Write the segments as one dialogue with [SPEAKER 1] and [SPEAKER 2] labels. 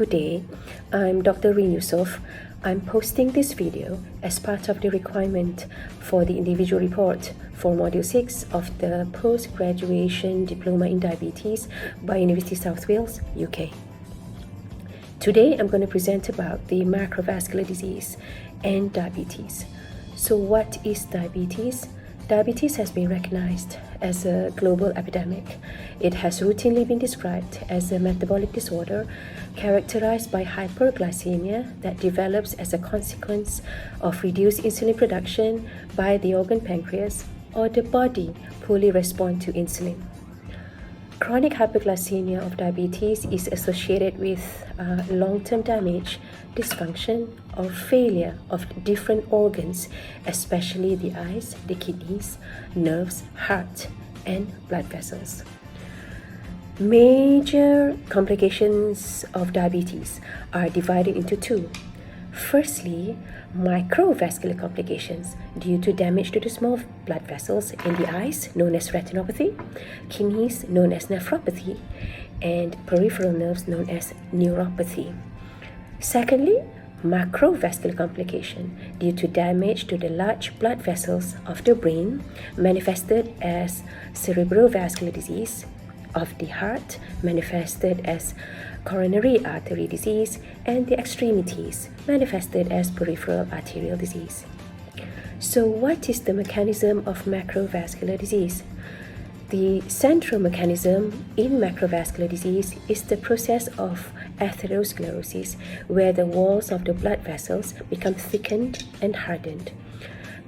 [SPEAKER 1] Good day, I'm Dr. Rin Yusof. I'm posting this video as part of the requirement for the individual report for Module 6 of the Post-Graduation Diploma in Diabetes by University of South Wales, UK. Today, I'm going to present about the macrovascular disease and diabetes. So what is diabetes? Diabetes has been recognized as a global epidemic. It has routinely been described as a metabolic disorder characterized by hyperglycemia that develops as a consequence of reduced insulin production by the organ pancreas or the body poorly respond to insulin. Chronic hyperglycemia of diabetes is associated with long-term damage, dysfunction, or failure of different organs, especially the eyes, the kidneys, nerves, heart, and blood vessels. Major complications of diabetes are divided into two. Firstly, microvascular complications due to damage to the small blood vessels in the eyes, known as retinopathy, kidneys, known as nephropathy, and peripheral nerves, known as neuropathy. Secondly, macrovascular complication due to damage to the large blood vessels of the brain, manifested as cerebrovascular disease, of the heart, manifested as coronary artery disease, and the extremities, manifested as peripheral arterial disease. So what is the mechanism of macrovascular disease? The central mechanism in macrovascular disease is the process of atherosclerosis, where the walls of the blood vessels become thickened and hardened.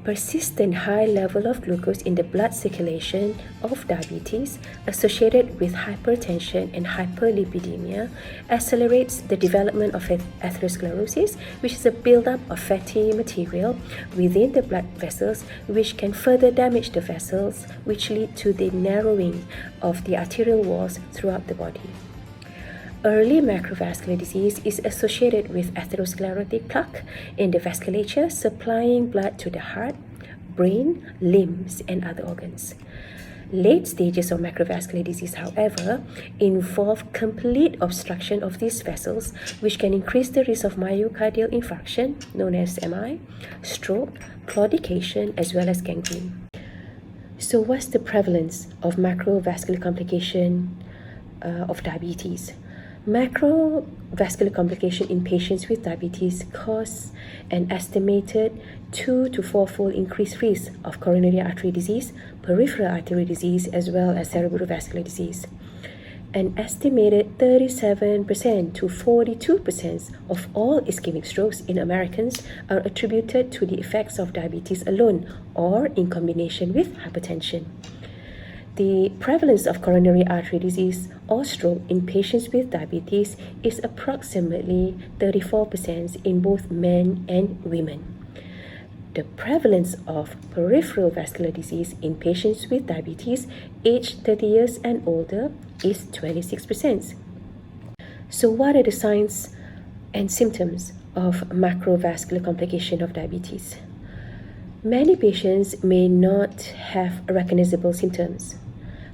[SPEAKER 1] Persistent high level of glucose in the blood circulation of diabetes associated with hypertension and hyperlipidemia accelerates the development of atherosclerosis, which is a buildup of fatty material within the blood vessels, which can further damage the vessels, which lead to the narrowing of the arterial walls throughout the body. Early macrovascular disease is associated with atherosclerotic plaque in the vasculature supplying blood to the heart, brain, limbs, and other organs. Late stages of macrovascular disease, however, involve complete obstruction of these vessels, which can increase the risk of myocardial infarction, known as MI, stroke, claudication, as well as gangrene. So what's the prevalence of macrovascular complication of diabetes? Macrovascular complication in patients with diabetes cause an estimated 2 to 4-fold increased risk of coronary artery disease, peripheral artery disease, as well as cerebrovascular disease. An estimated 37% to 42% of all ischemic strokes in Americans are attributed to the effects of diabetes alone or in combination with hypertension. The prevalence of coronary artery disease or stroke in patients with diabetes is approximately 34% in both men and women. The prevalence of peripheral vascular disease in patients with diabetes aged 30 years and older is 26%. So what are the signs and symptoms of macrovascular complication of diabetes? Many patients may not have recognizable symptoms.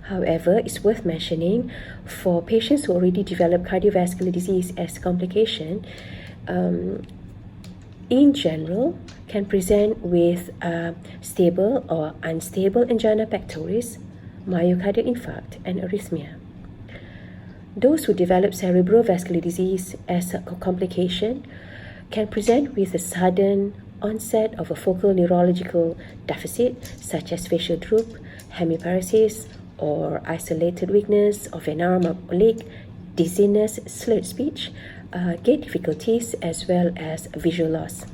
[SPEAKER 1] However, it's worth mentioning for patients who already develop cardiovascular disease as complication, in general, can present with stable or unstable angina pectoris, myocardial infarct, and arrhythmia. Those who develop cerebrovascular disease as a complication can present with a sudden onset of a focal neurological deficit, such as facial droop, hemiparesis, or isolated weakness of an arm or leg, dizziness, slurred speech, gait difficulties, as well as visual loss.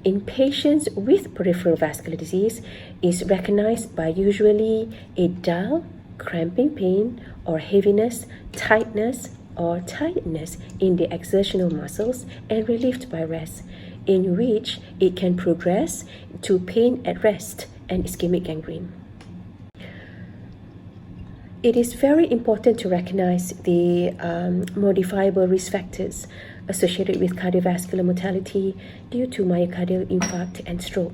[SPEAKER 1] In patients with peripheral vascular disease, is recognized by usually a dull, cramping pain or heaviness, tightness, or tightness in the exertional muscles and relieved by rest, in which it can progress to pain at rest and ischemic gangrene. It is very important to recognize the modifiable risk factors associated with cardiovascular mortality due to myocardial infarct and stroke.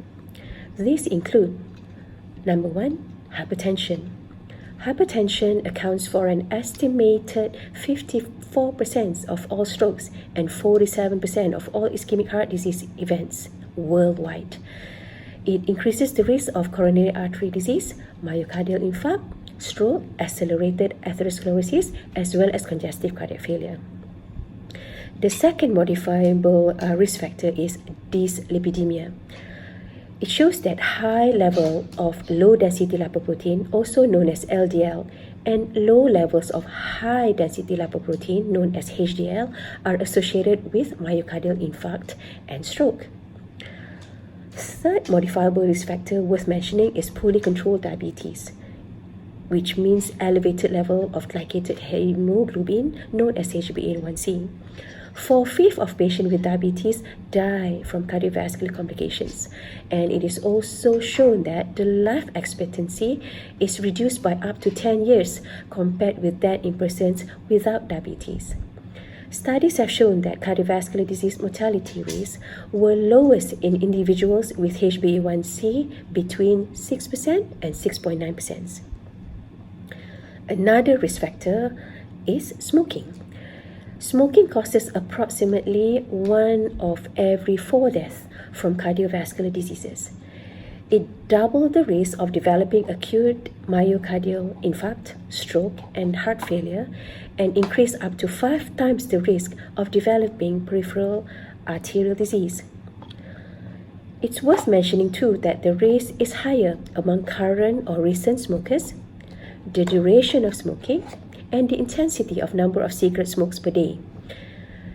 [SPEAKER 1] These include, number 1, hypertension. Hypertension accounts for an estimated 54% of all strokes and 47% of all ischemic heart disease events worldwide. It increases the risk of coronary artery disease, myocardial infarct, stroke, accelerated atherosclerosis, as well as congestive cardiac failure. The second modifiable risk factor is dyslipidemia. It shows that high level of low-density lipoprotein, also known as LDL, and low levels of high-density lipoprotein, known as HDL, are associated with myocardial infarct and stroke. Third modifiable risk factor worth mentioning is poorly controlled diabetes, which means elevated level of glycated hemoglobin, known as HbA1c. 4/5 of patients with diabetes die from cardiovascular complications, and it is also shown that the life expectancy is reduced by up to 10 years compared with that in persons without diabetes. Studies have shown that cardiovascular disease mortality rates were lowest in individuals with HbA1c between 6% and 6.9%. Another risk factor is smoking. Smoking causes approximately 1 of every 4 deaths from cardiovascular diseases. It doubled the risk of developing acute myocardial infarct, stroke, and heart failure, and increased up to 5 times the risk of developing peripheral arterial disease. It's worth mentioning too that the risk is higher among current or recent smokers, the duration of smoking, and the intensity of number of cigarette smokes per day.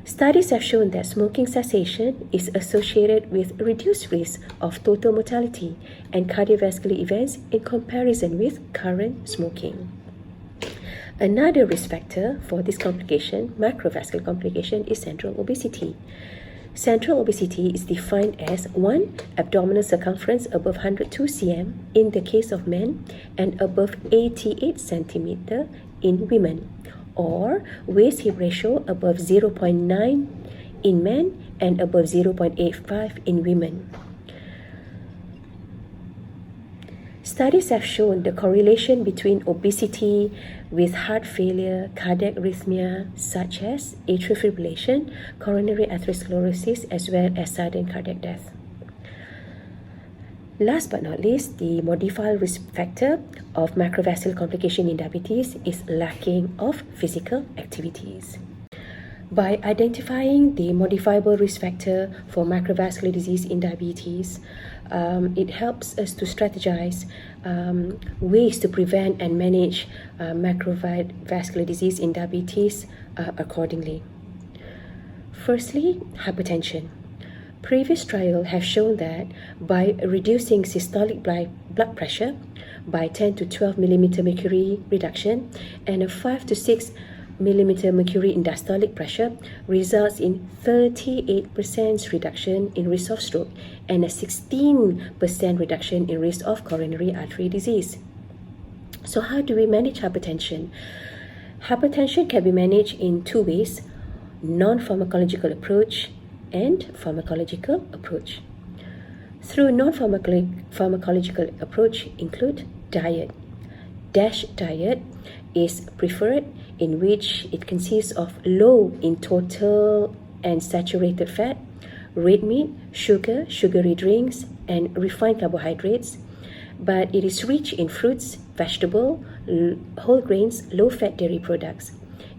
[SPEAKER 1] Studies have shown that smoking cessation is associated with reduced risk of total mortality and cardiovascular events in comparison with current smoking. Another risk factor for this complication, macrovascular complication, is central obesity. Central obesity is defined as 1. Abdominal circumference above 102 cm in the case of men and above 88 cm in women, or waist-hip ratio above 0.9 in men and above 0.85 in women. Studies have shown the correlation between obesity with heart failure, cardiac arrhythmia such as atrial fibrillation, coronary atherosclerosis, as well as sudden cardiac death. Last but not least, the modifiable risk factor of macrovascular complication in diabetes is lacking of physical activities. By identifying the modifiable risk factor for macrovascular disease in diabetes, it helps us to strategize ways to prevent and manage macrovascular disease in diabetes accordingly. Firstly, hypertension. Previous trials have shown that by reducing systolic blood pressure by 10 to 12 mm mercury reduction and a 5 to 6 mm mercury in diastolic pressure results in 38% reduction in risk of stroke and a 16% reduction in risk of coronary artery disease. So how do we manage hypertension? Hypertension can be managed in 2 ways: non-pharmacological approach and pharmacological approach. Through non-pharmacological approach include diet. DASH diet is preferred, in which it consists of low in total and saturated fat, red meat, sugar, sugary drinks, and refined carbohydrates, but it is rich in fruits, vegetable, whole grains, low-fat dairy products,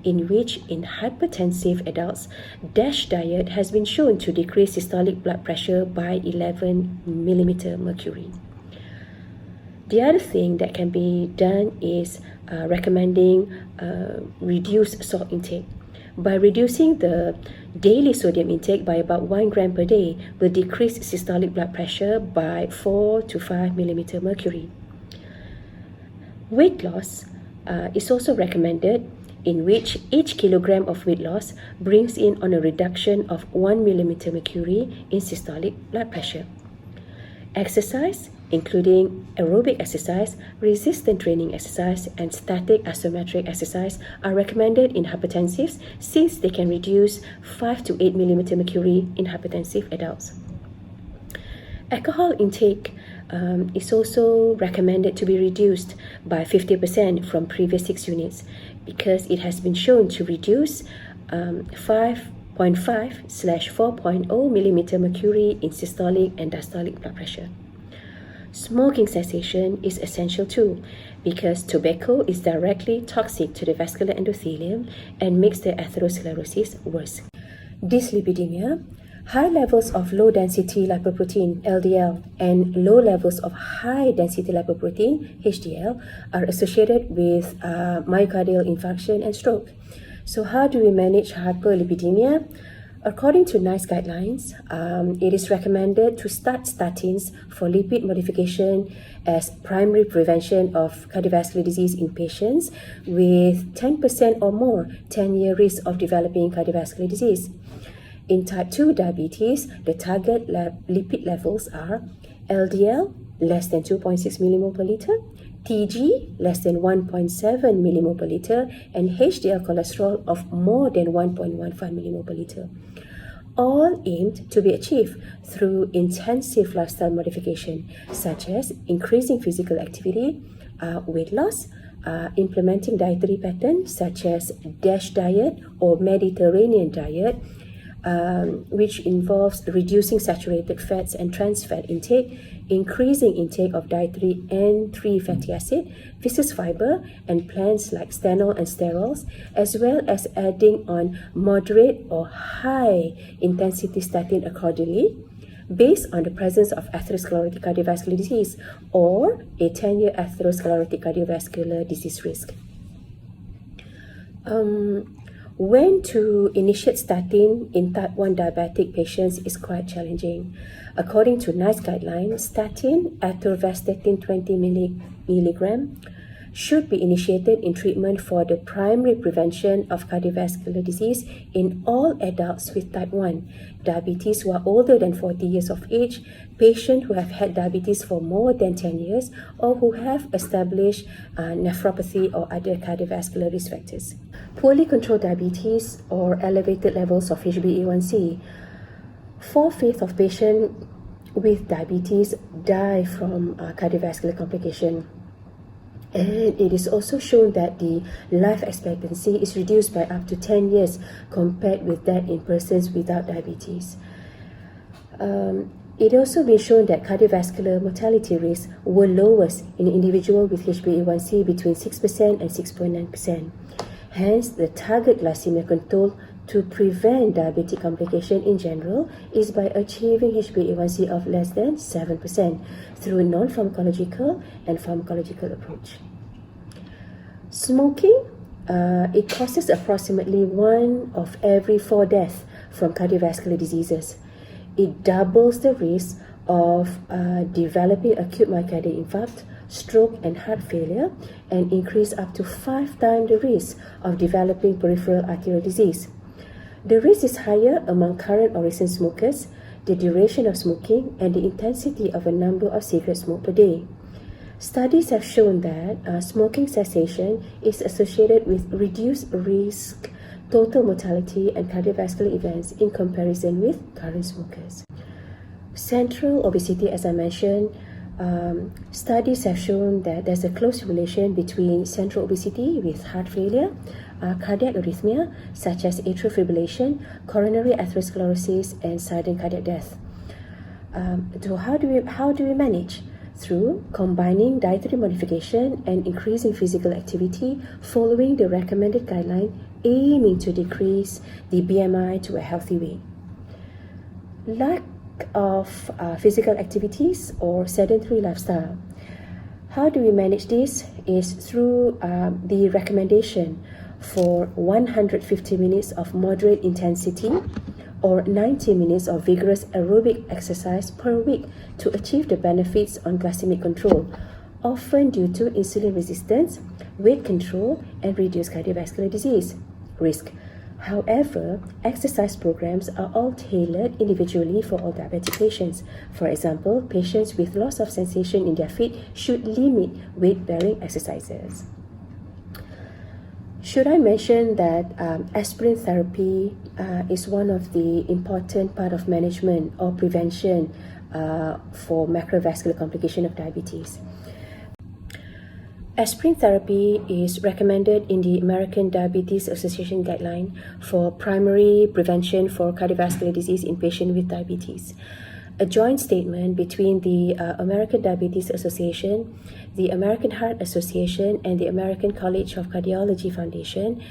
[SPEAKER 1] in which in hypertensive adults, DASH diet has been shown to decrease systolic blood pressure by 11 mm mercury. The other thing that can be done is recommending reduced salt intake. By reducing the daily sodium intake by about 1 gram per day will decrease systolic blood pressure by 4 to 5 mm mercury. Weight loss is also recommended, in which each kilogram of weight loss brings in on a reduction of 1 mm mercury in systolic blood pressure. Exercise, including aerobic exercise, resistance training exercise, and static isometric exercise, are recommended in hypertensives since they can reduce 5 to 8 mm mercury in hypertensive adults. Alcohol intake It's also recommended to be reduced by 50% from previous 6 units because it has been shown to reduce 5.5/4.0 millimeter mercury in systolic and diastolic blood pressure. Smoking cessation is essential too because tobacco is directly toxic to the vascular endothelium and makes the atherosclerosis worse. Dyslipidemia, high levels of low-density lipoprotein (LDL) and low levels of high-density lipoprotein (HDL) are associated with myocardial infarction and stroke. So how do we manage hyperlipidemia? According to NICE guidelines, it is recommended to start statins for lipid modification as primary prevention of cardiovascular disease in patients with 10% or more 10-year risk of developing cardiovascular disease. In type 2 diabetes, the target lipid levels are LDL less than 2.6 millimole per liter, TG less than 1.7 millimole per liter, and HDL cholesterol of more than 1.15 millimole per liter. All aimed to be achieved through intensive lifestyle modification, such as increasing physical activity, weight loss, implementing dietary patterns such as DASH diet or Mediterranean diet, which involves reducing saturated fats and trans fat intake, increasing intake of dietary N3 fatty acid, viscous fiber, and plants like stenol and sterols, as well as adding on moderate or high intensity statin accordingly, based on the presence of atherosclerotic cardiovascular disease or a 10-year atherosclerotic cardiovascular disease risk. When to initiate statin in type 1 diabetic patients is quite challenging. According to NICE guidelines, statin, atorvastatin 20 milligram, should be initiated in treatment for the primary prevention of cardiovascular disease in all adults with type 1 diabetes who are older than 40 years of age, patients who have had diabetes for more than 10 years, or who have established nephropathy or other cardiovascular risk factors. Poorly controlled diabetes or elevated levels of HbA1c. 4/5 of patients with diabetes die from cardiovascular complication. And it is also shown that the life expectancy is reduced by up to 10 years compared with that in persons without diabetes. It also been shown that cardiovascular mortality rates were lowest in individuals with HbA1c between 6% and 6.9%. Hence, the target glycemic control to prevent diabetic complication in general is by achieving HbA1c of less than 7% through a non-pharmacological and pharmacological approach. Smoking, it causes approximately 1 of every 4 deaths from cardiovascular diseases. It doubles the risk of developing acute myocardial infarct, stroke, and heart failure, and increase up to 5 times the risk of developing peripheral arterial disease. The risk is higher among current or recent smokers, the duration of smoking, and the intensity of a number of cigarettes smoked per day. Studies have shown that smoking cessation is associated with reduced risk, total mortality, and cardiovascular events in comparison with current smokers. Central obesity, as I mentioned, studies have shown that there's a close relation between central obesity with heart failure, cardiac arrhythmia such as atrial fibrillation, coronary atherosclerosis, and sudden cardiac death. So how do we manage? Through combining dietary modification and increasing physical activity following the recommended guideline, aiming to decrease the BMI to a healthy weight. Lack of physical activities or sedentary lifestyle. How do we manage this? Is through the recommendation for 150 minutes of moderate intensity or 90 minutes of vigorous aerobic exercise per week to achieve the benefits on glycemic control, often due to insulin resistance, weight control, and reduced cardiovascular disease risk. However, exercise programs are all tailored individually for all diabetic patients. For example, patients with loss of sensation in their feet should limit weight-bearing exercises. Should I mention that aspirin therapy is one of the important part of management or prevention for macrovascular complication of diabetes? Aspirin therapy is recommended in the American Diabetes Association guideline for primary prevention for cardiovascular disease in patients with diabetes. A joint statement between the American Diabetes Association, the American Heart Association, and the American College of Cardiology Foundation,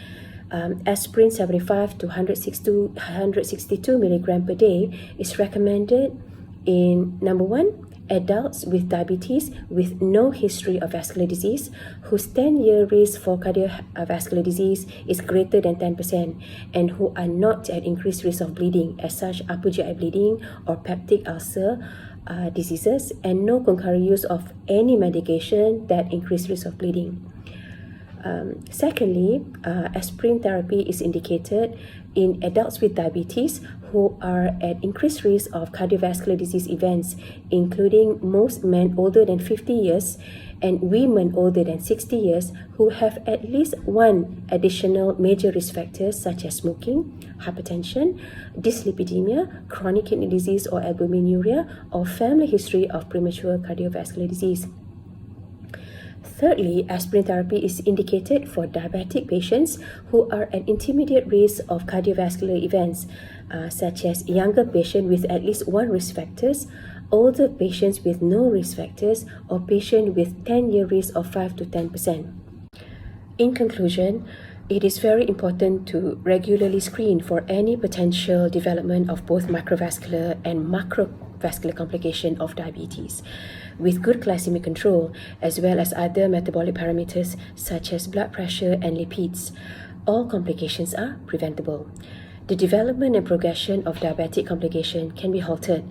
[SPEAKER 1] aspirin 75 to 162 milligram per day is recommended in number 1, adults with diabetes with no history of vascular disease whose 10-year risk for cardiovascular disease is greater than 10% and who are not at increased risk of bleeding, as such upper GI bleeding or peptic ulcer diseases, and no concurrent use of any medication that increase risk of bleeding. Secondly, aspirin therapy is indicated in adults with diabetes who are at increased risk of cardiovascular disease events, including most men older than 50 years and women older than 60 years who have at least one additional major risk factors such as smoking, hypertension, dyslipidemia, chronic kidney disease or albuminuria, or family history of premature cardiovascular disease. Thirdly, aspirin therapy is indicated for diabetic patients who are at intermediate risk of cardiovascular events, such as younger patients with at least one risk factors, older patients with no risk factors, or patients with 10-year risk of 5 to 10%. In conclusion, it is very important to regularly screen for any potential development of both microvascular and macrovascular complication of diabetes, with good glycemic control as well as other metabolic parameters such as blood pressure and lipids. All complications are preventable. The development and progression of diabetic complication can be halted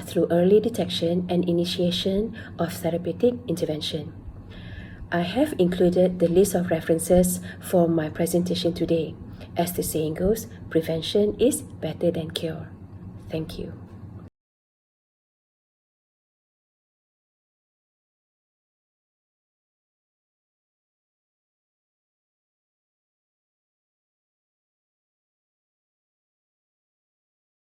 [SPEAKER 1] through early detection and initiation of therapeutic intervention. I have included the list of references for my presentation today. As the saying goes, prevention is better than cure. Thank you.